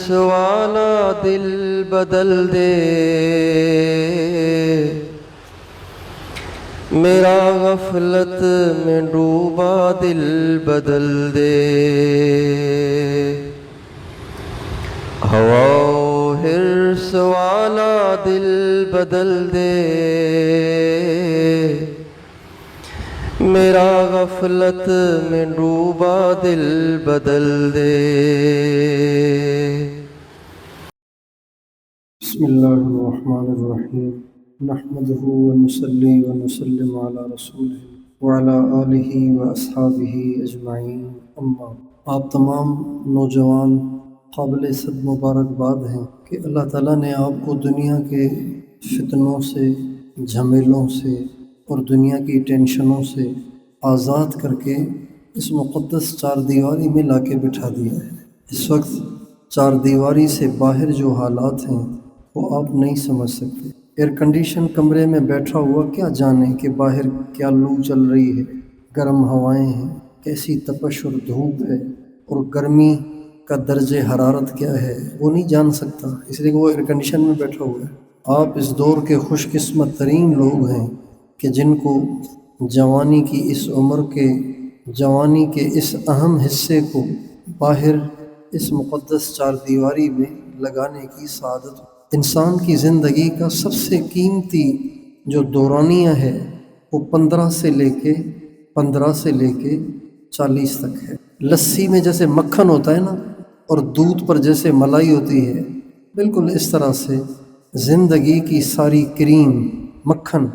حرص والا دل بدل دے، میرا غفلت میں ڈوبا دل بدل دے۔ ہوا و حرص والا دل بدل دے، میرا غفلت میں ڈوبا دل بدل دے۔ بسم اللہ الرحمن الرحیم، نحمدہ ونصلی ونسلم علی رسولہ وعلی آلہ واصحابہ اجمعین، اما آپ تمام نوجوان قابل صد مبارکباد ہیں کہ اللہ تعالیٰ نے آپ کو دنیا کے فتنوں سے، جھمیلوں سے اور دنیا کی ٹینشنوں سے آزاد کر کے اس مقدس چار دیواری میں لا کے بٹھا دیا ہے۔ اس وقت چار دیواری سے باہر جو حالات ہیں وہ آپ نہیں سمجھ سکتے۔ ایئر کنڈیشن کمرے میں بیٹھا ہوا کیا جانے کہ باہر کیا لو چل رہی ہے، گرم ہوائیں ہیں، کیسی تپش اور دھوپ ہے، اور گرمی کا درجہ حرارت کیا ہے وہ نہیں جان سکتا، اس لیے کہ وہ ایئر کنڈیشن میں بیٹھا ہوا ہے۔ آپ اس دور کے خوش قسمت ترین لوگ ہیں کہ جن کو جوانی کی اس عمر کے، جوانی کے اس اہم حصے کو باہر اس مقدس چار دیواری میں لگانے کی سعادت۔ انسان کی زندگی کا سب سے قیمتی جو دورانیہ ہے وہ 15 سے لے کے 40 تک ہے۔ لسی میں جیسے مکھن ہوتا ہے نا، اور دودھ پر جیسے ملائی ہوتی ہے، بالکل اس طرح سے زندگی کی ساری کریم، مکھن،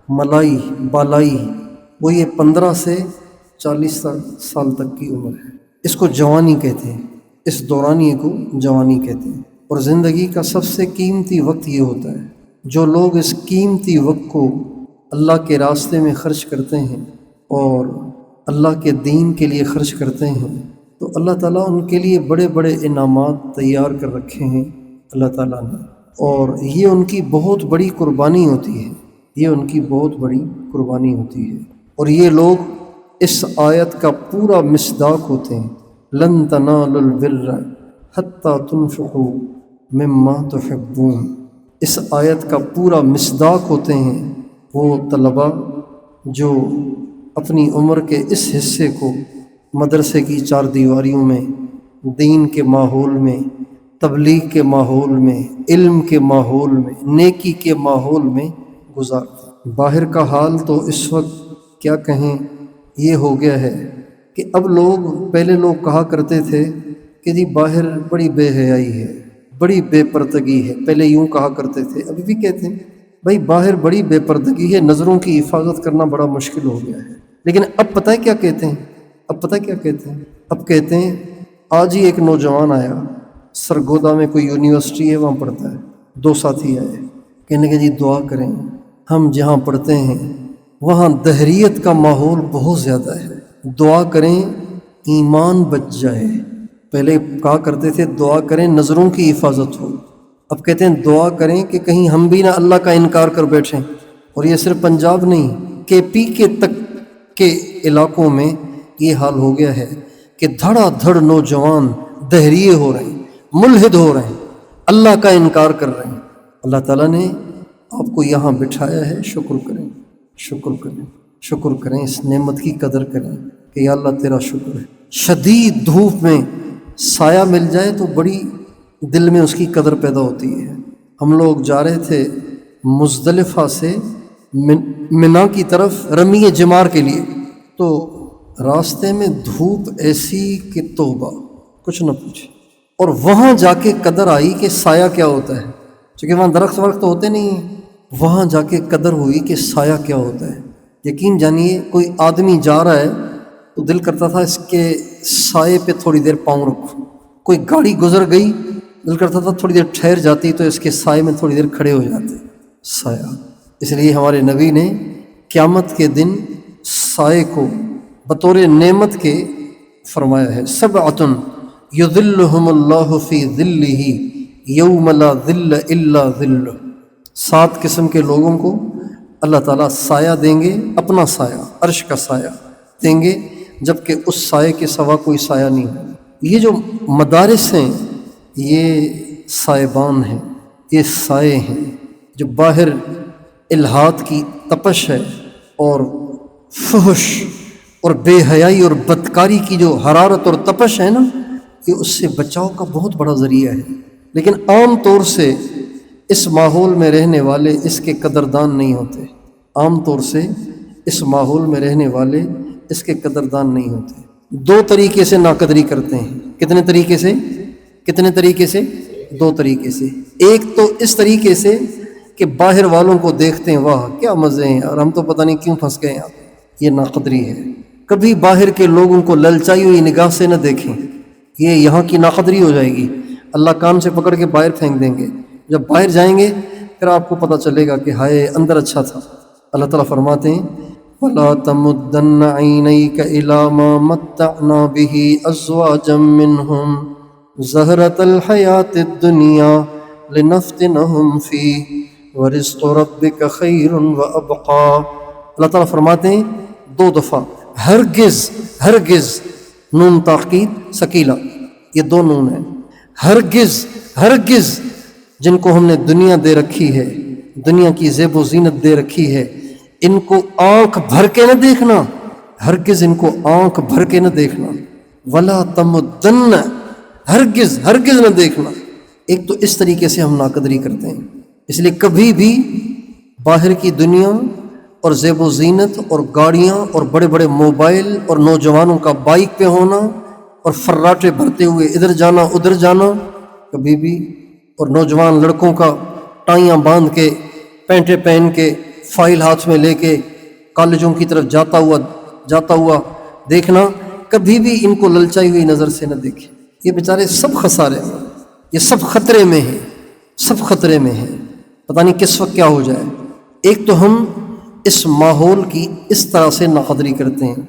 ملائی، بالائی، وہ یہ 15 سے 40 سال تک کی عمر ہے۔ اس کو جوانی کہتے ہیں، اس دورانیے کو جوانی کہتے ہیں۔ اور زندگی کا سب سے قیمتی وقت یہ ہوتا ہے۔ جو لوگ اس قیمتی وقت کو اللہ کے راستے میں خرچ کرتے ہیں اور اللہ کے دین کے لیے خرچ کرتے ہیں، تو اللہ تعالیٰ ان کے لیے بڑے بڑے انعامات تیار کر رکھے ہیں اللہ تعالیٰ نے، اور یہ ان کی بہت بڑی قربانی ہوتی ہے، یہ ان کی بہت بڑی قربانی ہوتی ہے۔ اور یہ لوگ اس آیت کا پورا مصداق ہوتے ہیں، لن تنالوا البر حتی تنفقوا مما تحبون۔ اس آیت کا پورا مصداق ہوتے ہیں وہ طلباء جو اپنی عمر کے اس حصے کو مدرسے کی چار دیواریوں میں، دین کے ماحول میں، تبلیغ کے ماحول میں، علم کے ماحول میں، نیکی کے ماحول میں گزارتے ہیں۔ باہر کا حال تو اس وقت کیا کہیں، یہ ہو گیا ہے کہ اب پہلے لوگ کہا کرتے تھے کہ جی باہر بڑی بے حیائی ہے، بڑی بے پردگی ہے، پہلے یوں کہا کرتے تھے، ابھی بھی کہتے ہیں بھائی باہر بڑی بے پردگی ہے، نظروں کی حفاظت کرنا بڑا مشکل ہو گیا ہے۔ لیکن اب پتہ ہے کیا کہتے ہیں، اب کہتے ہیں آج ہی ایک نوجوان آیا، سرگودا میں کوئی یونیورسٹی ہے وہاں پڑھتا ہے، 2 ساتھی آئے، کہنے کہ جی دعا کریں، ہم جہاں پڑھتے ہیں وہاں دہریت کا ماحول بہت زیادہ ہے، دعا کریں ایمان بچ جائے۔ پہلے کہا کرتے تھے دعا کریں نظروں کی حفاظت ہو، اب کہتے ہیں دعا کریں کہ کہیں ہم بھی نہ اللہ کا انکار کر بیٹھیں۔ اور یہ صرف پنجاب نہیں، KP کے تک کے علاقوں میں یہ حال ہو گیا ہے کہ دھڑا دھڑ نوجوان دہریے ہو رہے ہیں، ملحد ہو رہے ہیں، اللہ کا انکار کر رہے ہیں۔ اللہ تعالیٰ نے آپ کو یہاں بٹھایا ہے، شکر کریں، اس نعمت کی قدر کریں کہ یا اللہ تیرا شکر ہے۔ شدید دھوپ میں سایہ مل جائے تو بڑی دل میں اس کی قدر پیدا ہوتی ہے۔ ہم لوگ جا رہے تھے مزدلفہ سے منا کی طرف رمی جمار کے لیے، تو راستے میں دھوپ ایسی کہ توبہ کچھ نہ پوچھے، اور وہاں جا کے قدر آئی کہ سایہ کیا ہوتا ہے، چونکہ وہاں درخت ہوتے نہیں ہیں، وہاں جا کے قدر ہوئی کہ سایہ کیا ہوتا ہے۔ یقین جانیے کوئی آدمی جا رہا ہے تو دل کرتا تھا اس کے سائے پہ تھوڑی دیر پاؤں رکھوں، کوئی گاڑی گزر گئی دل کرتا تھا تھوڑی دیر ٹھہر جاتی تو اس کے سائے میں تھوڑی دیر کھڑے ہو جاتے، سایہ۔ اس لیے ہمارے نبی نے قیامت کے دن سائے کو بطور نعمت کے فرمایا ہے، سبعۃ یظلھم اللہ فی ظلہ یوم لا ظل الا ظلہ۔ 7 قسم کے لوگوں کو اللہ تعالیٰ سایہ دیں گے، اپنا سایہ، عرش کا سایہ دیں گے، جبکہ اس سائے کے سوا کوئی سایہ نہیں ہے۔ یہ جو مدارس ہیں یہ سائبان ہیں، یہ سائے ہیں جو باہر الحاد کی تپش ہے اور فحش اور بے حیائی اور بدکاری کی جو حرارت اور تپش ہے نا، یہ اس سے بچاؤ کا بہت بڑا ذریعہ ہے۔ لیکن عام طور سے اس ماحول میں رہنے والے اس کے قدردان نہیں ہوتے، عام طور سے اس ماحول میں رہنے والے اس کے قدردان نہیں ہوتے۔ دو طریقے سے ناقدری کرتے ہیں۔ کتنے طریقے سے؟ دو طریقے سے۔ ایک تو اس طریقے سے کہ باہر والوں کو دیکھتے ہیں، واہ کیا مزے ہیں اور ہم تو پتہ نہیں کیوں پھنس گئے یہاں، یہ ناقدری ہے۔ کبھی باہر کے لوگوں کو للچائی ہوئی نگاہ سے نہ دیکھیں، یہ یہاں کی ناقدری ہو جائے گی، اللہ کان سے پکڑ کے باہر پھینک دیں گے۔ جب باہر جائیں گے پھر آپ کو پتہ چلے گا کہ ہائے اندر اچھا تھا۔ اللہ تعالیٰ فرماتے ہیں وَلَا تَمُدَّنَّ عَيْنَيْكَ إِلَىٰ مَا مَتَّعْنَا بِهِ أَزْوَاجًا مِّنْهُمْ زَهْرَةَ الْحَيَاةِ الدُّنْيَا لِنَفْتِنَهُمْ فِيهِ وَرِزْقُ رَبِّكَ خَيْرٌ وَأَبْقَىٰ۔ اللہ تعالیٰ فرماتے ہیں دو دفعہ ہرگز نون تاکید ثقیلہ، یہ دو نون ہیں، ہرگز جن کو ہم نے دنیا دے رکھی ہے، دنیا کی زیب و زینت دے رکھی ہے، ان کو آنکھ بھر کے نہ دیکھنا، ہرگز ان کو آنکھ بھر کے نہ دیکھنا۔ ولا تمدن، ہرگز نہ دیکھنا۔ ایک تو اس طریقے سے ہم ناقدری کرتے ہیں، اس لیے کبھی بھی باہر کی دنیا اور زیب و زینت اور گاڑیاں اور بڑے بڑے موبائل اور نوجوانوں کا بائک پہ ہونا اور فراٹے بھرتے ہوئے ادھر جانا ادھر جانا کبھی بھی، اور نوجوان لڑکوں کا ٹائیاں باندھ کے پینٹیں پہن کے فائل ہاتھ میں لے کے کالجوں کی طرف جاتا ہوا دیکھنا، کبھی بھی ان کو للچائی ہوئی نظر سے نہ دیکھیں۔ یہ بیچارے سب خسارے ہیں، یہ سب خطرے میں ہیں، پتہ نہیں کس وقت کیا ہو جائے۔ ایک تو ہم اس ماحول کی اس طرح سے ناقدری کرتے ہیں،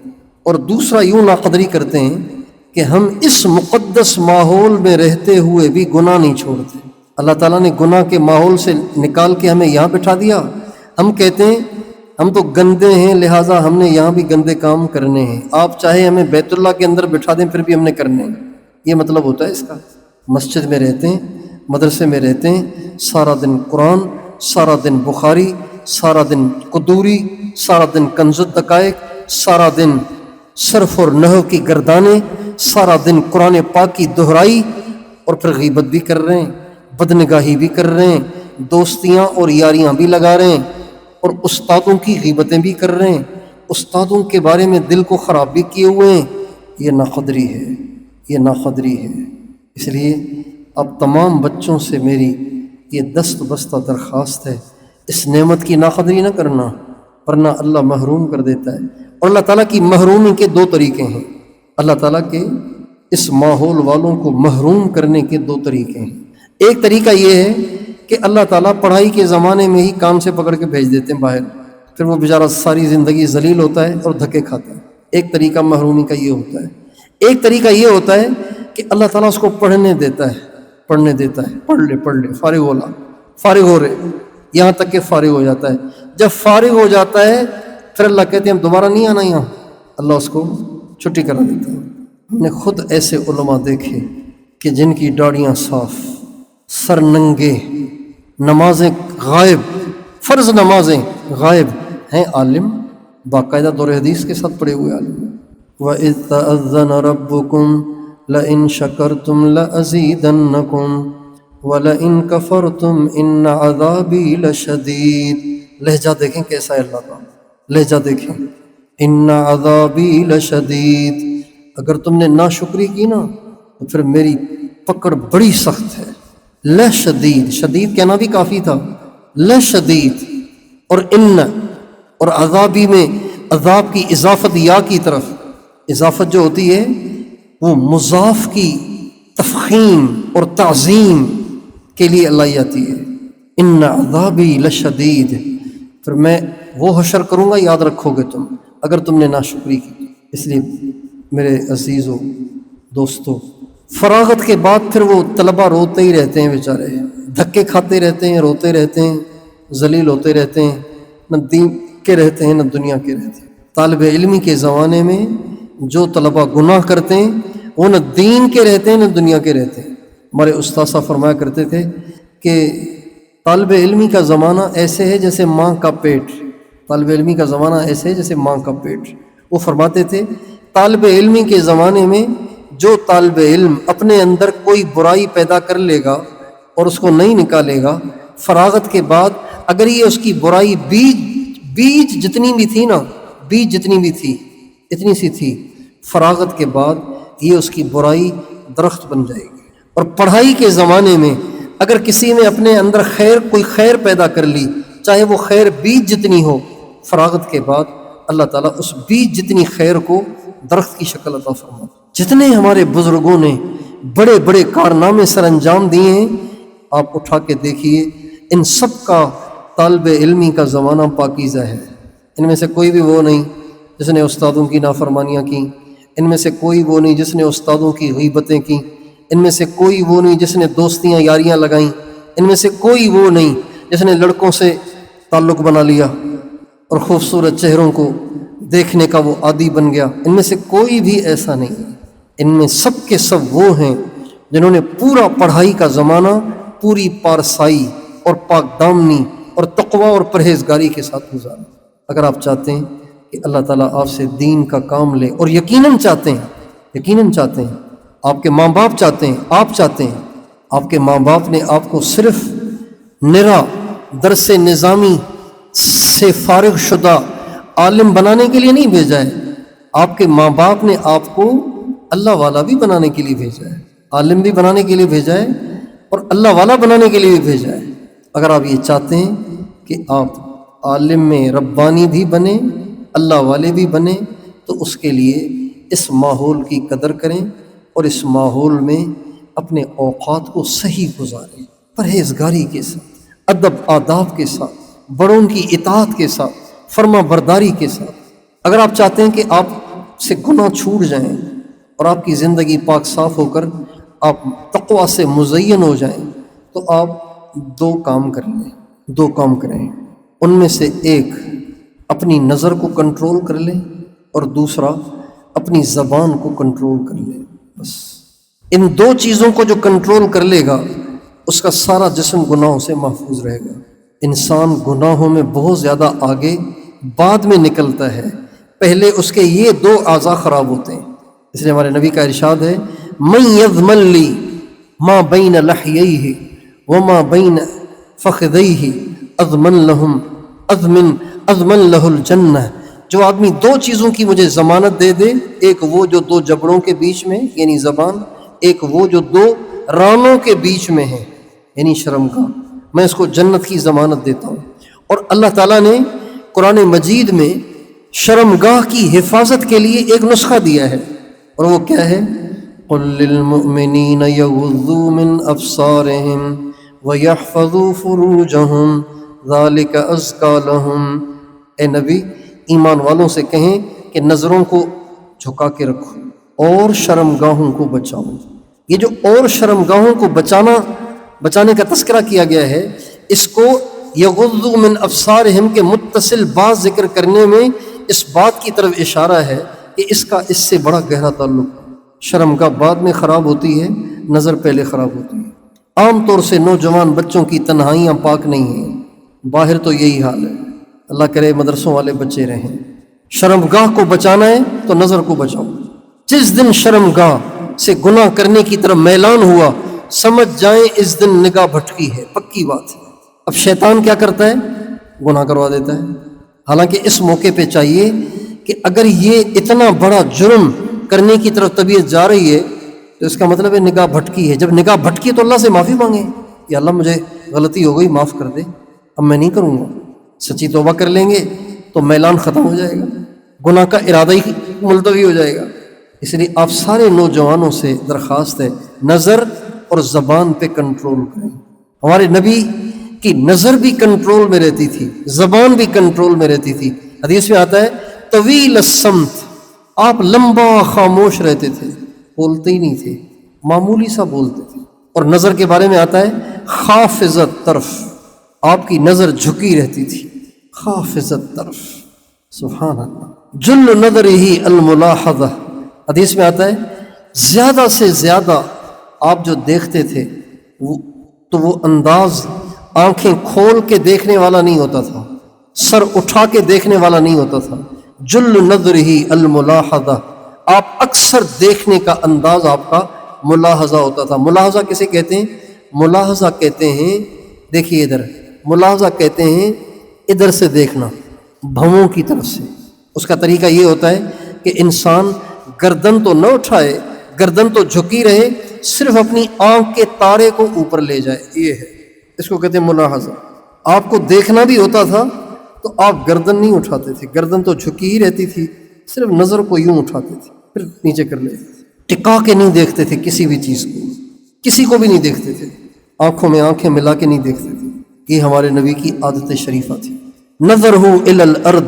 اور دوسرا یوں ناقدری کرتے ہیں کہ ہم اس مقدس ماحول میں رہتے ہوئے بھی گناہ نہیں چھوڑتے۔ اللہ تعالیٰ نے گناہ کے ماحول سے نکال کے ہمیں یہاں بٹھا دیا، ہم کہتے ہیں ہم تو گندے ہیں لہٰذا ہم نے یہاں بھی گندے کام کرنے ہیں، آپ چاہے ہمیں بیت اللہ کے اندر بٹھا دیں پھر بھی ہم نے کرنے ہیں۔ یہ مطلب ہوتا ہے اس کا۔ مسجد میں رہتے ہیں، مدرسے میں رہتے ہیں، سارا دن قرآن، سارا دن بخاری، سارا دن قدوری، سارا دن کنز الدقائق، سارا دن صرف اور نحو کی گردانیں، سارا دن قرآن پاک کی دہرائی، اور پھر غیبت بھی کر رہے ہیں، بدنگاہی بھی کر رہے ہیں، دوستیاں اور یاریاں بھی لگا رہے ہیں، اور استادوں کی غیبتیں بھی کر رہے ہیں، استادوں کے بارے میں دل کو خراب بھی کیے ہوئے ہیں۔ یہ ناقدری ہے۔ اس لیے اب تمام بچوں سے میری یہ دست بستہ درخواست ہے، اس نعمت کی ناقدری نہ کرنا، ورنہ اللہ محروم کر دیتا ہے۔ اور اللہ تعالیٰ کی محرومی کے دو طریقے ہیں، اللہ تعالیٰ کے اس ماحول والوں کو محروم کرنے کے دو طریقے ہیں۔ ایک طریقہ یہ ہے کہ اللہ تعالیٰ پڑھائی کے زمانے میں ہی کان سے پکڑ کے بھیج دیتے ہیں باہر، پھر وہ بیچارہ ساری زندگی ذلیل ہوتا ہے اور دھکے کھاتا ہے۔ ایک طریقہ محرومی کا یہ ہوتا ہے۔ ایک طریقہ یہ ہوتا ہے کہ اللہ تعالیٰ اس کو پڑھنے دیتا ہے، پڑھ لے، فارغ ہو رہے، یہاں تک کہ فارغ ہو جاتا ہے۔ جب فارغ ہو جاتا ہے پھر اللہ کہتے ہیں ہم دوبارہ نہیں آنا یہاں، اللہ اس کو چھٹی کرا دیتا ہے۔ ہم نے خود ایسے علماء دیکھے کہ جن کی داڑیاں صاف، سر ننگے، نمازیں غائب، فرض نمازیں غائب ہیں، عالم باقاعدہ دور حدیث کے ساتھ پڑے ہوئے عالم۔ وَإِذْ تَأَذَّنَ رَبُّكُمْ لَئِن شَكَرْتُمْ لَأَزِيدَنَّكُمْ وَلَئِن كَفَرْتُمْ إِنَّ عَذَابِي لَشَدِيدٌ۔ لہجہ دیکھیں کیسا ہے اللہ کا، لہجہ دیکھیں، إِنَّ عَذَابِي لَشَدِيدٌ۔ اگر تم نے ناشکری کی نا تو پھر میری پکڑ بڑی سخت ہے۔ لشدید، شدید کہنا بھی کافی تھا، لشدید، اور ان اور عذابی میں عذاب کی اضافت یا کی طرف، اضافت جو ہوتی ہے وہ مضاف کی تفخیم اور تعظیم کے لیے اللہ آتی ہے۔ ان عذابی لشدید، پھر میں وہ حشر کروں گا، یاد رکھو گے تم اگر تم نے ناشکری کی۔ اس لیے میرے عزیزو دوستو، فراغت کے بعد پھر وہ طلبہ روتے ہی رہتے ہیں بیچارے، دھکے کھاتے رہتے ہیں، روتے رہتے ہیں، ذلیل ہوتے رہتے ہیں، نہ دین کے رہتے ہیں نہ دنیا کے رہتے ہیں۔ طالب علمی کے زمانے میں جو طلبہ گناہ کرتے ہیں وہ نہ دین کے رہتے ہیں نہ دنیا کے رہتے ہیں۔ ہمارے استاد صاحب فرمایا کرتے تھے کہ طالب علمی کا زمانہ ایسے ہے جیسے ماں کا پیٹ، طالب علمی کا زمانہ ایسے ہے جیسے ماں کا پیٹ۔ وہ فرماتے تھے طالب علمی کے زمانے میں جو طالب علم اپنے اندر کوئی برائی پیدا کر لے گا اور اس کو نہیں نکالے گا، فراغت کے بعد اگر یہ اس کی برائی بیج جتنی بھی تھی نا، بیج جتنی بھی تھی، اتنی سی تھی، فراغت کے بعد یہ اس کی برائی درخت بن جائے گی۔ اور پڑھائی کے زمانے میں اگر کسی نے اپنے اندر کوئی خیر پیدا کر لی، چاہے وہ خیر بیج جتنی ہو، فراغت کے بعد اللہ تعالیٰ اس بیج جتنی خیر کو درخت کی شکل عطا فرماتا۔ جتنے ہمارے بزرگوں نے بڑے بڑے کارنامے سر انجام دیے ہیں، آپ اٹھا کے دیکھیے، ان سب کا طالب علمی کا زمانہ پاکیزہ ہے۔ ان میں سے کوئی بھی وہ نہیں جس نے استادوں کی نافرمانیاں کی، ان میں سے کوئی وہ نہیں جس نے استادوں کی غیبتیں کی، ان میں سے کوئی وہ نہیں جس نے دوستیاں یاریاں لگائیں، ان میں سے کوئی وہ نہیں جس نے لڑکوں سے تعلق بنا لیا اور خوبصورت چہروں کو دیکھنے کا وہ عادی بن گیا۔ ان میں سے کوئی بھی ایسا نہیں ہے۔ ان میں سب کے سب وہ ہیں جنہوں نے پورا پڑھائی کا زمانہ پوری پارسائی اور پاک دامنی اور تقوی اور پرہیزگاری کے ساتھ گزارا۔ اگر آپ چاہتے ہیں کہ اللہ تعالیٰ آپ سے دین کا کام لے، اور یقیناً چاہتے ہیں، آپ کے ماں باپ چاہتے ہیں، آپ چاہتے ہیں، آپ کے ماں باپ نے آپ کو صرف نرا درس نظامی سے فارغ شدہ عالم بنانے کے لیے نہیں بھیجا ہے، آپ کے ماں باپ نے آپ کو اللہ والا بھی بنانے کے لیے بھیجا ہے، عالم بھی بنانے کے لیے بھیجا ہے اور اللہ والا بنانے کے لیے بھی بھیجا ہے۔ اگر آپ یہ چاہتے ہیں کہ آپ عالم میں ربانی بھی بنیں، اللہ والے بھی بنیں، تو اس کے لیے اس ماحول کی قدر کریں اور اس ماحول میں اپنے اوقات کو صحیح گزاریں، پرہیزگاری کے ساتھ، ادب آداب کے ساتھ، بڑوں کی اطاعت کے ساتھ، فرما برداری کے ساتھ۔ اگر آپ چاہتے ہیں کہ آپ سے گناہ چھوٹ جائیں اور آپ کی زندگی پاک صاف ہو کر آپ تقوی سے مزین ہو جائیں، تو آپ دو کام کریں۔ ان میں سے ایک اپنی نظر کو کنٹرول کر لیں اور دوسرا اپنی زبان کو کنٹرول کر لیں۔ بس ان دو چیزوں کو جو کنٹرول کر لے گا، اس کا سارا جسم گناہوں سے محفوظ رہے گا۔ انسان گناہوں میں بہت زیادہ آگے بعد میں نکلتا ہے، پہلے اس کے یہ دو اعضاء خراب ہوتے ہیں۔ اس لیے ہمارے نبی کا ارشاد ہے، من یضمن لی ما بین لحییہ وما بین فخذیہ اضمن لہ الجنہ۔ جو آدمی دو چیزوں کی مجھے ضمانت دے دے، ایک وہ جو دو جبڑوں کے بیچ میں یعنی زبان، ایک وہ جو دو رانوں کے بیچ میں ہے یعنی شرمگاہ، میں اس کو جنت کی ضمانت دیتا ہوں۔ اور اللہ تعالیٰ نے قرآن مجید میں شرمگاہ کی حفاظت کے لیے ایک نسخہ دیا ہے، اور وہ کیا ہے؟ قل للمؤمنین یغضوا من ابصارہم ویحفظوا فروجہم ذالک ازکی لہم۔ اے نبی، ایمان والوں سے کہیں کہ نظروں کو جھکا کے رکھو اور شرمگاہوں کو بچاؤ۔ یہ جو اور شرمگاہوں کو بچانے کا تذکرہ کیا گیا ہے، اس کو یغضوا من ابصارہم کے متصل بات ذکر کرنے میں اس بات کی طرف اشارہ ہے کہ اس کا اس سے بڑا گہرا تعلق ہے۔ شرمگاہ بعد میں خراب ہوتی ہے، نظر پہلے خراب ہوتی ہے۔ عام طور سے نوجوان بچوں کی تنہائیاں پاک نہیں ہیں، باہر تو یہی حال ہے۔ اللہ کرے مدرسوں والے بچے رہیں۔ شرمگاہ کو بچانا ہے تو نظر کو بچاؤ۔ جس دن شرمگاہ سے گناہ کرنے کی طرف میلان ہوا، سمجھ جائیں اس دن نگاہ بھٹکی ہے، پکی بات ہے۔ اب شیطان کیا کرتا ہے؟ گناہ کروا دیتا ہے۔ حالانکہ اس موقع پہ چاہیے کہ اگر یہ اتنا بڑا جرم کرنے کی طرف طبیعت جا رہی ہے تو اس کا مطلب ہے نگاہ بھٹکی ہے۔ جب نگاہ بھٹکی تو اللہ سے معافی مانگیں کہ اللہ مجھے غلطی ہو گئی، معاف کر دے، اب میں نہیں کروں گا۔ سچی توبہ کر لیں گے تو میلان ختم ہو جائے گا، گناہ کا ارادہ ہی ملتوی ہو جائے گا۔ اس لیے آپ سارے نوجوانوں سے درخواست ہے، نظر اور زبان پہ کنٹرول کریں۔ ہمارے نبی کی نظر بھی کنٹرول میں رہتی تھی، زبان بھی کنٹرول میں رہتی تھی۔ حدیث میں آتا ہے طویل الصمت، آپ لمبا خاموش رہتے تھے، بولتے ہی نہیں تھے، معمولی سا بولتے تھے۔ اور نظر کے بارے میں آتا ہے خافضت طرف، آپ کی نظر جھکی رہتی تھی، خافضت طرف، سبحان اللہ۔ جل نظرہ الملاحظہ، حدیث میں آتا ہے زیادہ سے زیادہ آپ جو دیکھتے تھے تو وہ انداز آنکھیں کھول کے دیکھنے والا نہیں ہوتا تھا، سر اٹھا کے دیکھنے والا نہیں ہوتا تھا۔ جل نظرہ الملاحظہ، آپ اکثر دیکھنے کا انداز آپ کا ملاحظہ ہوتا تھا۔ ملاحظہ کسے کہتے ہیں؟ ملاحظہ کہتے ہیں، دیکھیے ادھر، ملاحظہ کہتے ہیں ادھر سے دیکھنا، بھووں کی طرف سے۔ اس کا طریقہ یہ ہوتا ہے کہ انسان گردن تو نہ اٹھائے، گردن تو جھکی رہے، صرف اپنی آنکھ کے تارے کو اوپر لے جائے، یہ ہے، اس کو کہتے ہیں ملاحظہ۔ آپ کو دیکھنا بھی ہوتا تھا تو آپ گردن نہیں اٹھاتے تھے، گردن تو جھکی ہی رہتی تھی، صرف نظر کو یوں اٹھاتے تھے پھر نیچے کر لیتے تھے، ٹکا کے نہیں دیکھتے تھے کسی بھی چیز کو، کسی کو بھی نہیں دیکھتے تھے، آنکھوں میں آنکھیں ملا کے نہیں دیکھتے تھے۔ یہ ہمارے نبی کی عادت شریفہ تھی۔ نظرہ الی الارض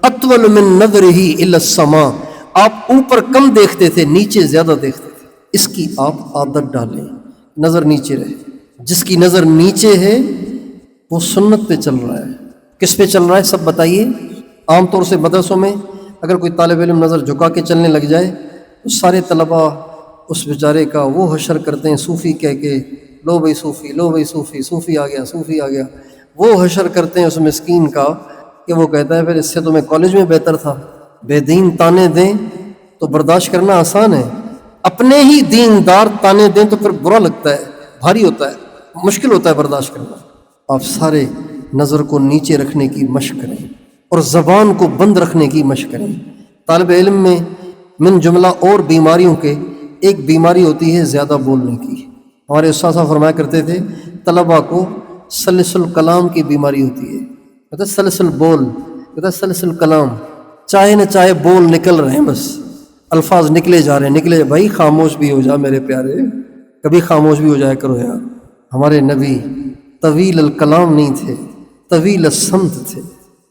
اطول من نظرہ الی السماء، آپ اوپر کم دیکھتے تھے، نیچے زیادہ دیکھتے تھے۔ اس کی آپ عادت ڈالیں، نظر نیچے رہے۔ جس کی نظر نیچے ہے وہ سنت پہ چل رہا ہے۔ کس پہ چل رہا ہے سب بتائیے؟ عام طور سے مدرسوں میں اگر کوئی طالب علم نظر جھکا کے چلنے لگ جائے تو سارے طلبہ اس بیچارے کا وہ حشر کرتے ہیں صوفی کہہ کے، لو بھائی صوفی، لو بھائی صوفی، صوفی آ گیا، صوفی آ گیا۔ وہ حشر کرتے ہیں اس مسکین کا کہ وہ کہتا ہے پھر اس سے تو میں کالج میں بہتر تھا۔ بے دین تانے دیں تو برداشت کرنا آسان ہے، اپنے ہی دیندار تانے دیں تو پھر برا لگتا ہے، بھاری ہوتا ہے، مشکل ہوتا ہے برداشت کرنا۔ آپ سارے نظر کو نیچے رکھنے کی مشق کریں اور زبان کو بند رکھنے کی مشق کریں۔ طالب علم میں من جملہ اور بیماریوں کے ایک بیماری ہوتی ہے زیادہ بولنے کی۔ ہمارے استاد صاحب فرمایا کرتے تھے طلبہ کو سلسل کلام کی بیماری ہوتی ہے، کہتا ہے سلسل بول، کہتا ہے سلسل کلام، چاہے نہ چاہے بول نکل رہے ہیں، بس الفاظ نکلے جا رہے ہیں، نکلے۔ بھائی خاموش بھی ہو جا میرے پیارے، کبھی خاموش بھی ہو جایا کرو یار۔ ہمارے نبی طویل الکلام نہیں تھے، طویل السمت تھے۔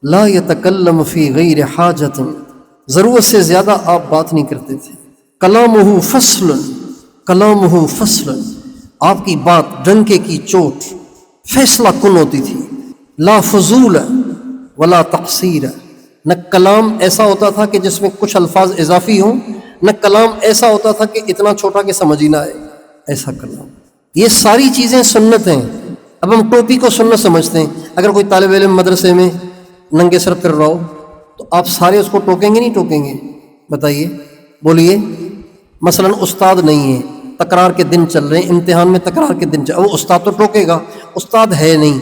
لا یتکلم فی غیر حاجت، ضرورت سے زیادہ آپ بات نہیں کرتے تھے۔ کلامہ فصل، کلامہ فصل، آپ کی بات ڈنکے کی چوٹ فیصلہ کن ہوتی تھی۔ لا فضول ولا تقصیر، نہ کلام ایسا ہوتا تھا کہ جس میں کچھ الفاظ اضافی ہوں، نہ کلام ایسا ہوتا تھا کہ اتنا چھوٹا کہ سمجھ ہی نہ آئے، ایسا کلام۔ یہ ساری چیزیں سنت ہیں۔ اب ہم ٹوپی کو سنت سمجھتے ہیں۔ اگر کوئی طالب علم مدرسے میں ننگے سر پھر رہا ہو تو آپ سارے اس کو ٹوکیں گے نہیں ٹوکیں گے؟ بتائیے، بولیے۔ مثلا استاد نہیں ہے، تکرار کے دن چل رہے ہیں، امتحان میں تکرار کے دن وہ استاد تو ٹوکے گا، استاد ہے نہیں،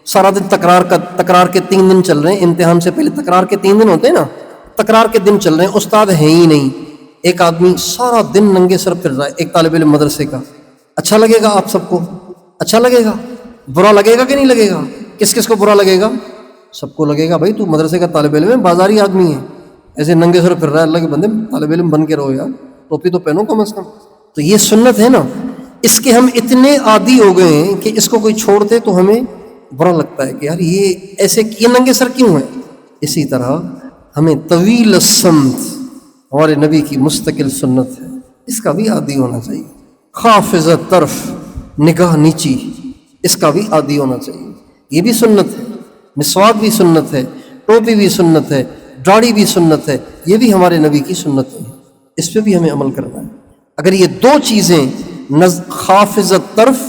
سارا دن تکرار کے 3 دن چل رہے ہیں، امتحان سے پہلے تکرار کے 3 دن ہوتے ہیں نا، تکرار کے دن چل رہے ہیں، استاد ہے ہی نہیں، ایک آدمی سارا دن ننگے سر پھر رہا ہے، ایک طالب علم مدرسے کا، اچھا لگے گا آپ سب کو؟ اچھا لگے گا؟ برا لگے گا کہ نہیں لگے گا؟ کس کس کو برا لگے گا؟ سب کو لگے گا۔ بھائی تو مدرسے کا طالب علم ہے، بازاری آدمی ہے، ایسے ننگے سر پھر رہا ہے، اللہ کے بندے طالب علم بن کے رہو یار، ٹوپی تو پہنو کم از کم۔ تو یہ سنت ہے نا، اس کے ہم اتنے عادی ہو گئے ہیں کہ اس کو کوئی چھوڑ دے تو ہمیں برا لگتا ہے کہ یار یہ ایسے یہ ننگے سر کیوں ہے۔ اسی طرح ہمیں طویل السمت ہمارے نبی کی مستقل سنت ہے، اس کا بھی عادی ہونا چاہیے۔ خافض طرف، نگاہ نیچی، اس کا بھی عادی ہونا چاہیے، یہ بھی سنت ہے۔ مسواک بھی سنت ہے، ٹوپی بھی سنت ہے، داڑھی بھی سنت ہے، یہ بھی ہمارے نبی کی سنت ہے، اس پہ بھی ہمیں عمل کرنا ہے۔ اگر یہ 2 چیزیں خافض طرف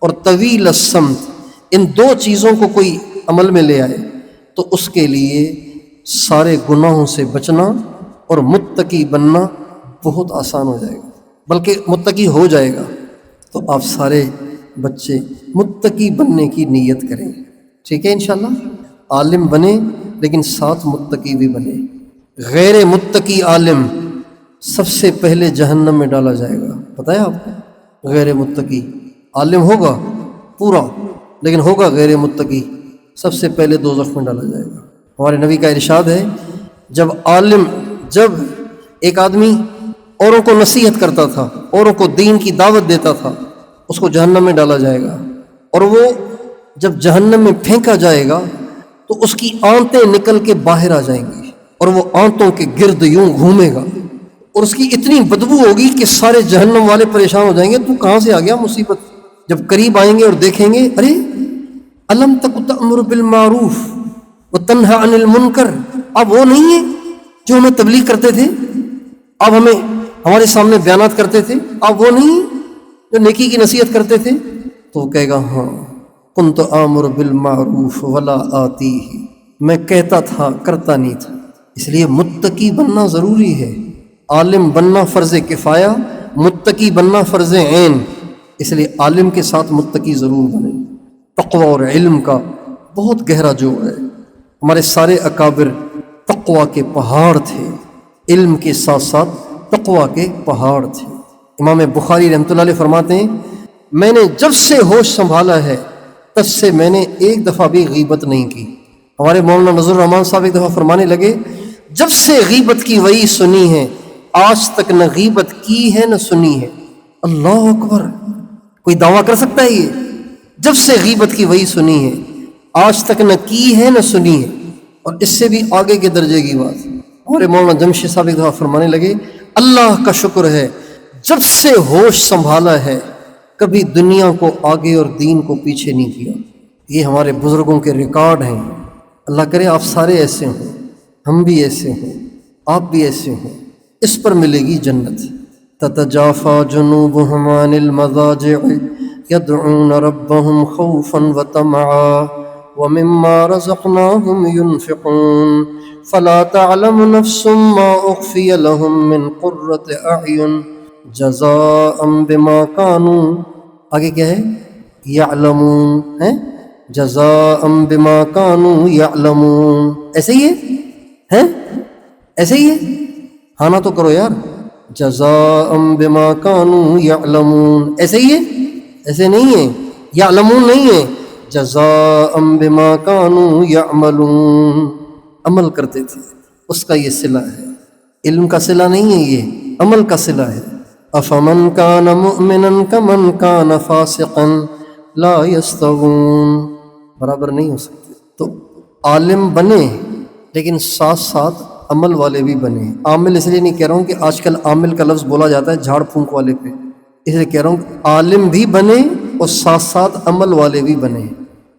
اور طویل السمت، ان 2 چیزوں کو کوئی عمل میں لے آئے تو اس کے لیے سارے گناہوں سے بچنا اور متقی بننا بہت آسان ہو جائے گا، بلکہ متقی ہو جائے گا۔ تو آپ سارے بچے متقی بننے کی نیت کریں، ٹھیک ہے انشاءاللہ؟ عالم بنے لیکن ساتھ متقی بھی بنے۔ غیر متقی عالم سب سے پہلے جہنم میں ڈالا جائے گا، پتہ ہے آپ کو؟ غیر متقی عالم ہوگا پورا لیکن ہوگا غیر متقی، سب سے پہلے دوزخ میں ڈالا جائے گا۔ ہمارے نبی کا ارشاد ہے جب ایک آدمی اوروں کو نصیحت کرتا تھا، اوروں کو دین کی دعوت دیتا تھا، اس کو جہنم میں ڈالا جائے گا، اور وہ جب جہنم میں پھینکا جائے گا تو اس کی آنتیں نکل کے باہر آ جائیں گی اور وہ آنتوں کے گرد یوں گھومے گا اور اس کی اتنی بدبو ہوگی کہ سارے جہنم والے پریشان ہو جائیں گے، تو کہاں سے آ گیا مصیبت۔ جب قریب آئیں گے اور دیکھیں گے، ارے الم تک تأمر بالمعروف وتنہی عن المنکر، اب وہ نہیں ہے جو ہمیں تبلیغ کرتے تھے، اب ہمارے سامنے بیانات کرتے تھے، اب وہ نہیں جو جو نیکی کی نصیحت کرتے تھے تو وہ کہے گا ہاں کنت آمر بالمعروف ولا آتیہ، میں کہتا تھا کرتا نہیں تھا۔ اس لیے متقی بننا ضروری ہے، عالم بننا فرض کفایہ، متقی بننا فرض عین۔ اس لیے عالم کے ساتھ متقی ضرور بنے۔ تقوی اور علم کا بہت گہرا جوڑ ہے۔ ہمارے سارے اکابر تقوی کے پہاڑ تھے، علم کے ساتھ ساتھ تقوی کے پہاڑ تھے۔ امام بخاری رحمۃ اللہ علیہ فرماتے ہیں میں نے جب سے ہوش سنبھالا ہے تب سے میں نے ایک دفعہ بھی غیبت نہیں کی۔ ہمارے مولانا نذر الرحمان صاحب ایک دفعہ فرمانے لگے جب سے غیبت کی وعی سنی ہے آج تک نہ غیبت کی ہے نہ سنی ہے۔ اللہ اکبر، کوئی دعویٰ کر سکتا ہے یہ؟ جب سے غیبت کی وعی سنی ہے آج تک نہ کی ہے نہ سنی ہے۔ اور اس سے بھی آگے کے درجے کی بات ہمارے مولانا جمشید صاحب ایک دفعہ فرمانے لگے اللہ کا شکر ہے جب سے ہوش سنبھالا ہے کبھی دنیا کو آگے اور دین کو پیچھے نہیں کیا۔ یہ ہمارے بزرگوں کے ریکارڈ ہیں۔ اللہ کرے آپ سارے ایسے ہوں، ہم بھی ایسے ہوں، آپ بھی ایسے ہوں، اس پر ملے گی جنت۔ تتجافى جنوبهم عن المضاجع يدعون ربهم خوفا وطمعا ومما رزقناهم ينفقون فلا تعلم نفس ما أخفي لهم من قرة أعين جزاء بما كانوا، آگے کیا ہے؟ یعلمون ہے، جزاء بما كانوا يعلمون۔ ایسے ہی ہے؟ ایسے ہی ہے؟ ہاں نہ تو کرو یار، جزاء بما كانوا يعلمون۔ ایسے ہی ہے؟ ایسے نہیں ہے، یعلمون نہیں ہے، جزاء بما كانوا يعملون، عمل کرتے تھے اس کا یہ صلہ ہے۔ علم کا صلہ نہیں ہے، یہ عمل کا صلہ ہے۔ افمن كان مؤمنا كمن كان فاسقا لا يستوون، برابر نہیں ہو سکتے۔ تو عالم بنے لیکن ساتھ ساتھ عمل والے بھی بنے۔ عامل اس لیے نہیں کہہ رہا ہوں کہ آج کل عامل کا لفظ بولا جاتا ہے جھاڑ پھونک والے پہ، اس لیے کہہ رہا ہوں کہ عالم بھی بنے اور ساتھ ساتھ عمل والے بھی بنے،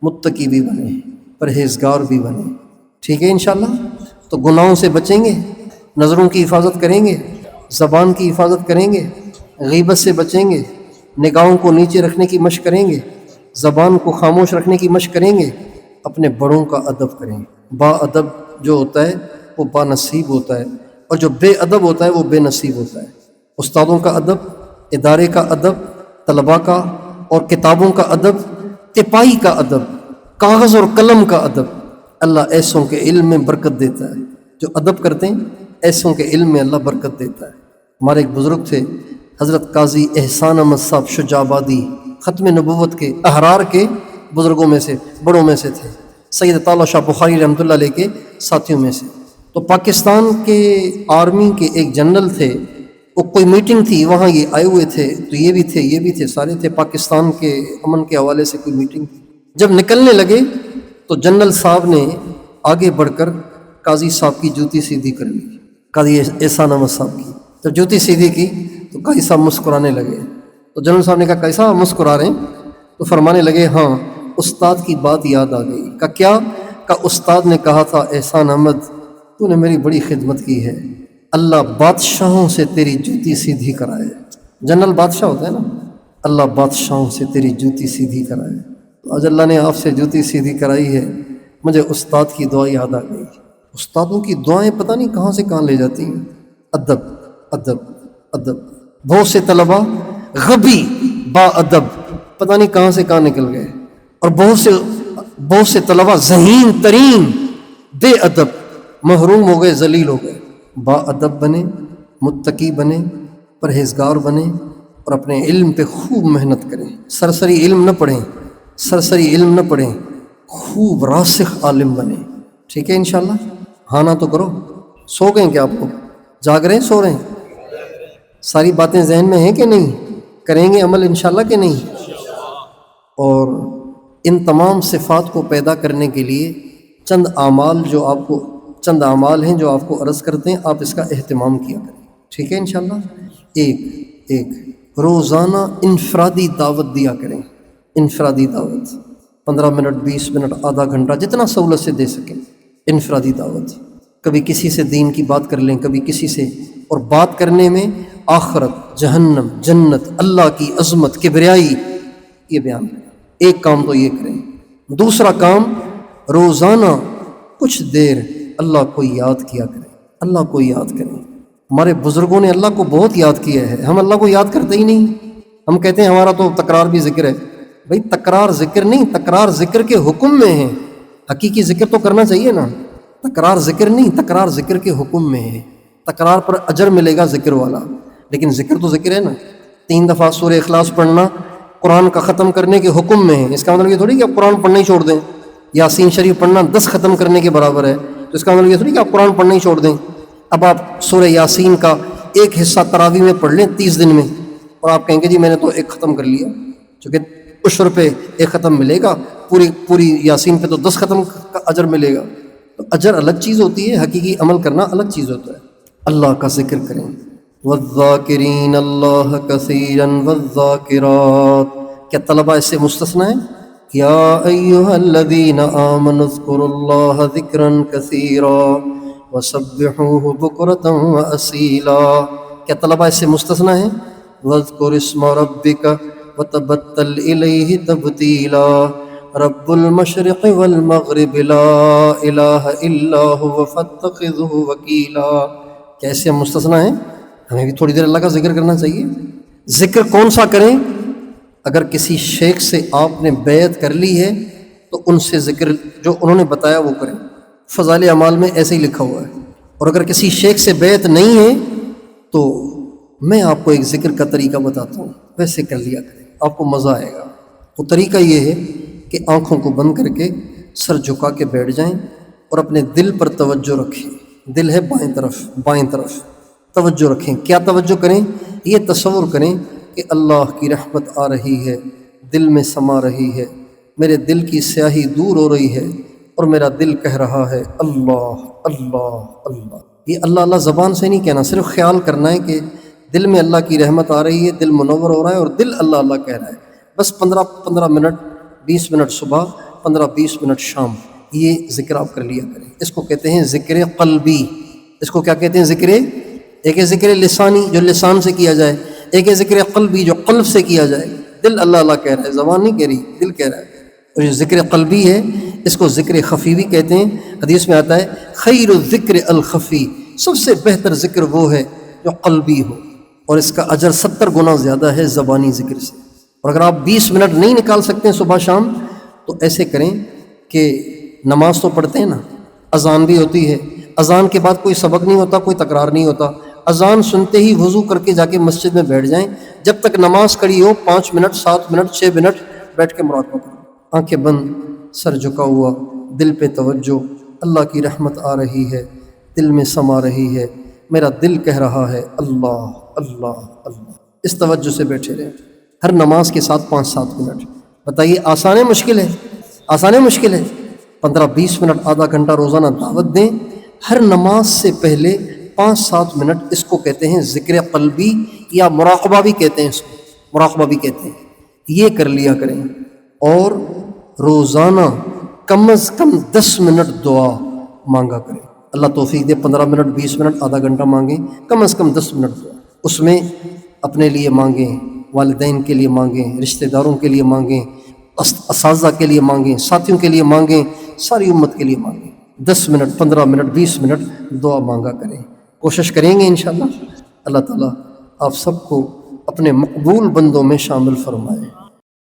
متقی بھی بنے، پرہیزگار بھی بنے۔ ٹھیک ہے انشاءاللہ؟ تو گناہوں سے بچیں گے، نظروں کی حفاظت کریں گے، زبان کی حفاظت کریں گے، غیبت سے بچیں گے، نگاہوں کو نیچے رکھنے کی مشق کریں گے، زبان کو خاموش رکھنے کی مشق کریں گے، اپنے بڑوں کا ادب کریں۔ با ادب جو ہوتا ہے وہ با نصیب ہوتا ہے، اور جو بے ادب ہوتا ہے وہ بے نصیب ہوتا ہے۔ استادوں کا ادب، ادارے کا ادب، طلباء کا اور کتابوں کا ادب، تپائی کا ادب، کاغذ اور قلم کا ادب، اللہ ایسوں کے علم میں برکت دیتا ہے۔ جو ادب کرتے ہیں ایسوں کے علم میں اللہ برکت دیتا ہے۔ ہمارے ایک بزرگ تھے حضرت قاضی احسان احمد صاحب شجاع آبادی، ختم نبوت کے احرار کے بزرگوں میں سے، بڑوں میں سے تھے، سید تعالیٰ شاہ بخاری رحمۃ اللہ علیہ کے ساتھیوں میں سے۔ تو پاکستان کے آرمی کے ایک جنرل تھے، وہ کوئی میٹنگ تھی وہاں یہ آئے ہوئے تھے، تو یہ بھی تھے، یہ بھی تھے، سارے تھے، پاکستان کے امن کے حوالے سے کوئی میٹنگ تھی۔ جب نکلنے لگے تو جنرل صاحب نے آگے بڑھ کر قاضی صاحب کی جوتی سیدھی کر لی، قاضی احسان احمد صاحب کی۔ جب جوتی سیدھی کی تو قاضی صاحب مسکرانے لگے، تو جنرل صاحب نے کہا قاضی صاحب مسکرا رہے ہیں؟ تو فرمانے لگے ہاں استاد کی بات یاد آ گئی۔ کہا کیا؟ کہا استاد نے کہا تھا احسان احمد تو نے میری بڑی خدمت کی ہے، اللہ بادشاہوں سے تیری جوتی سیدھی کرائے۔ جنرل بادشاہ ہوتا ہے نا، اللہ بادشاہوں سے تیری جوتی سیدھی کرائے۔ تو آج اللہ نے آپ سے جوتی سیدھی کرائی ہے، مجھے استاد کی دعا یاد آ گئی۔ استادوں کی دعائیں پتہ نہیں کہاں سے کہاں لے جاتی ہیں۔ ادب ادب ادب۔ بہت سے طلباء غبی با ادب پتہ نہیں کہاں سے کہاں نکل گئے، اور بہت سے طلباء ذہین ترین بے ادب محروم ہو گئے، ذلیل ہو گئے۔ با ادب بنے، متقی بنے، پرہیزگار بنے، اور اپنے علم پہ خوب محنت کریں۔ سرسری علم نہ پڑھیں، سرسری علم نہ پڑھیں، خوب راسخ عالم بنیں۔ ٹھیک ہے انشاءاللہ؟ ہاں نہ تو کرو۔ سو گئے کیا آپ لوگ؟ جاگ رہے ہیں، سو رہے ہیں؟ ساری باتیں ذہن میں ہیں کہ نہیں؟ کریں گے عمل انشاءاللہ کہ نہیں؟ اور ان تمام صفات کو پیدا کرنے کے لیے چند اعمال ہیں جو آپ کو عرض کرتے ہیں، آپ اس کا اہتمام کیا کریں۔ ٹھیک ہے انشاءاللہ؟ ایک روزانہ انفرادی دعوت دیا کریں، انفرادی دعوت، 15 منٹ، 20 منٹ، آدھا گھنٹہ، جتنا سہولت سے دے سکیں، انفرادی دعوت۔ کبھی کسی سے دین کی بات کر لیں، کبھی کسی سے، اور بات کرنے میں آخرت، جہنم، جنت، اللہ کی عظمت، کبریائی، یہ بیان کریں۔ ایک کام تو یہ کریں۔ دوسرا کام، روزانہ کچھ دیر اللہ کو یاد کیا کریں، اللہ کو یاد کریں۔ ہمارے بزرگوں نے اللہ کو بہت یاد کیا ہے، ہم اللہ کو یاد کرتے ہی نہیں۔ ہم کہتے ہیں ہمارا تو تکرار بھی ذکر ہے۔ بھائی تکرار ذکر نہیں، تکرار ذکر کے حکم میں ہے۔ حقیقی ذکر تو کرنا چاہیے نا، تکرار ذکر نہیں، تکرار ذکر کے حکم میں ہے۔ تکرار پر اجر ملے گا ذکر والا، لیکن ذکر تو ذکر ہے نا۔ 3 دفعہ سورہ اخلاص پڑھنا قرآن کا ختم کرنے کے حکم میں ہے۔ اس کا مطلب یہ تھوڑی کہ آپ قرآن پڑھنا ہی چھوڑ دیں۔ یاسین شریف پڑھنا 10 ختم کرنے کے برابر ہے، تو اس کا مطلب یہ تھوڑی کہ آپ قرآن پڑھنا ہی چھوڑ دیں۔ اب آپ سورہ یاسین کا ایک حصہ تراویح میں پڑھ لیں 30 دن میں، اور آپ کہیں گے جی میں نے تو ایک ختم کر لیا، چونکہ عشر پہ ایک ختم ملے گا، پوری یاسین پہ تو 10 ختم کا اجر ملے گا۔ تو اجر الگ چیز ہوتی ہے، حقیقی عمل کرنا الگ چیز ہوتا ہے۔ اللہ کا ذکر کریں۔ والذاکرین اللہ کثیرا والذاکرات، کیا طلبہ اس سے مستثنیٰ ہیں؟ یا ایہا الذین آمنوا اذکروا اللہ ذکرا کثیرا وسبحوہ بکرۃ واصیلا، کیا طلبہ اس سے مستثنیٰ ہیں؟ واذکر اسم ربک وتبتل الیہ تبتیلا، رب المشرق والمغرب لا الہ الا هو فاتخذہ وکیلا، کیا اس سے ہم مستثنیٰ ہیں؟ ہمیں بھی تھوڑی دیر اللہ کا ذکر کرنا چاہیے۔ ذکر کون سا کریں؟ اگر کسی شیخ سے آپ نے بیعت کر لی ہے تو ان سے ذکر جو انہوں نے بتایا وہ کریں، فضائل اعمال میں ایسے ہی لکھا ہوا ہے۔ اور اگر کسی شیخ سے بیعت نہیں ہے تو میں آپ کو ایک ذکر کا طریقہ بتاتا ہوں، ویسے کر لیا کریں، آپ کو مزہ آئے گا۔ وہ طریقہ یہ ہے کہ آنکھوں کو بند کر کے سر جھکا کے بیٹھ جائیں اور اپنے دل پر توجہ رکھیں۔ دل ہے بائیں طرف توجہ رکھیں۔ کیا توجہ کریں؟ یہ تصور کریں کہ اللہ کی رحمت آ رہی ہے، دل میں سما رہی ہے، میرے دل کی سیاہی دور ہو رہی ہے، اور میرا دل کہہ رہا ہے اللہ اللہ اللہ۔ یہ اللہ اللہ زبان سے نہیں کہنا، صرف خیال کرنا ہے کہ دل میں اللہ کی رحمت آ رہی ہے، دل منور ہو رہا ہے اور دل اللہ اللہ کہہ رہا ہے۔ بس 15 منٹ، 20 منٹ صبح، 15-20 منٹ شام، یہ ذکر آپ کر لیا کریں۔ اس کو کہتے ہیں ذکر قلبی۔ اس کو کیا کہتے ہیں؟ ایک ہے ذکر لسانی جو لسان سے کیا جائے، ایک ہے ذکر قلبی جو قلب سے کیا جائے۔ دل اللہ اللہ کہہ رہا ہے، زبان نہیں کہہ رہی، دل کہہ رہا ہے۔ اور جو ذکر قلبی ہے اس کو ذکر خفی بھی کہتے ہیں۔ حدیث میں آتا ہے خیر الذکر الخفی، سب سے بہتر ذکر وہ ہے جو قلبی ہو، اور اس کا اجر 70 گنا زیادہ ہے زبانی ذکر سے۔ اور اگر آپ 20 منٹ نہیں نکال سکتے ہیں صبح شام تو ایسے کریں کہ نماز تو پڑھتے ہیں نا، اذان بھی ہوتی ہے، اذان کے بعد کوئی سبق نہیں ہوتا، کوئی تکرار نہیں ہوتا، اذان سنتے ہی وضو کر کے جا کے مسجد میں بیٹھ جائیں، جب تک نماز کھڑی ہو 5 منٹ 7 منٹ 6 منٹ بیٹھ کے مراقبہ کریں، آنکھیں بند، سر جھکا ہوا، دل پہ توجہ، اللہ کی رحمت آ رہی ہے، دل میں سما رہی ہے، میرا دل کہہ رہا ہے اللہ اللہ اللہ۔ اس توجہ سے بیٹھے رہیں ہر نماز کے ساتھ 5-7 منٹ۔ بتائیے آسان ہے مشکل ہے؟ آسان ہے مشکل ہے؟ 15-20 منٹ، آدھا گھنٹہ روزانہ دعوت دیں۔ ہر نماز سے پہلے 5-7 منٹ، اس کو کہتے ہیں ذکر قلبی، یا مراقبہ بھی کہتے ہیں، اس کو مراقبہ بھی کہتے ہیں۔ یہ کر لیا کریں، اور روزانہ کم از کم 10 منٹ دعا مانگا کریں۔ اللہ توفیق دے، 15 منٹ 20 منٹ آدھا گھنٹہ مانگیں، کم از کم 10 منٹ دعا۔ اس میں اپنے لیے مانگیں، والدین کے لیے مانگیں، رشتہ داروں کے لیے مانگیں، اساتذہ کے لیے مانگیں، ساتھیوں کے لیے مانگیں، ساری امت کے لیے مانگیں۔ 10 منٹ 15 منٹ 20 منٹ دعا مانگا کریں۔ کوشش کریں گے انشاءاللہ، اللہ تعالیٰ آپ سب کو اپنے مقبول بندوں میں شامل فرمائے۔